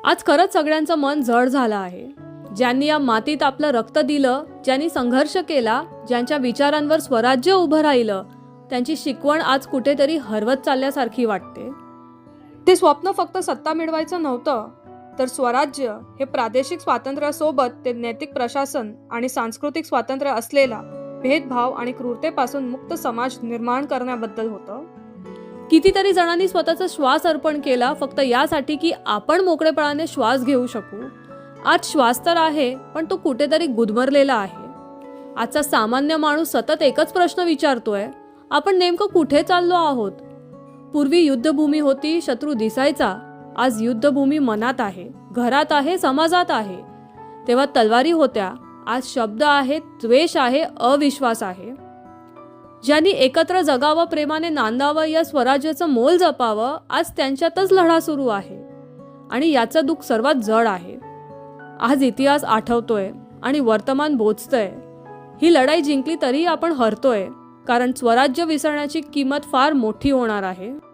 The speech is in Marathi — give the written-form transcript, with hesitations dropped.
आज खरंच सगळ्यांचं मन जड झालं आहे. ज्यांनी या मातीत आपलं रक्त दिलं, ज्यांनी संघर्ष केला, ज्यांच्या विचारांवर स्वराज्य उभं राहिलं, त्यांची शिकवण आज कुठेतरी हरवत चालल्यासारखी वाटते. ते स्वप्न फक्त सत्ता मिळवायचं नव्हतं, तर स्वराज्य हे प्रादेशिक स्वातंत्र्यासोबत ते नैतिक प्रशासन आणि सांस्कृतिक स्वातंत्र्य असलेला भेदभाव आणि क्रूरतेपासून मुक्त समाज निर्माण करण्याबद्दल होतं. कितीतरी जणांनी स्वतःचा श्वास अर्पण केला फक्त यासाठी की आपण मोकळेपणाने श्वास घेऊ शकू. आज श्वास तर आहे, पण तो कुठेतरी गुदमरलेला आहे. आजचा सामान्य माणूस सतत एकच प्रश्न विचारतोय, आपण नेमकं कुठे चाललो आहोत? पूर्वी युद्धभूमी होती, शत्रू दिसायचा. आज युद्धभूमी मनात आहे, घरात आहे, समाजात आहे. तेव्हा तलवारी होत्या, आज शब्द आहेत, द्वेष आहे, अविश्वास आहे. ज्यांनी एकत्र जगावं, प्रेमाने नांदावं, या स्वराज्याचं मोल जपावं, आज त्यांच्यातच लढा सुरू आहे. आणि याचं दुःख सर्वात जड आहे. आज इतिहास आठवतोय आणि वर्तमान बोचतंय. ही लढाई जिंकली तरी आपण हरतोय, कारण स्वराज्य विसरण्याची किंमत फार मोठी होणार आहे.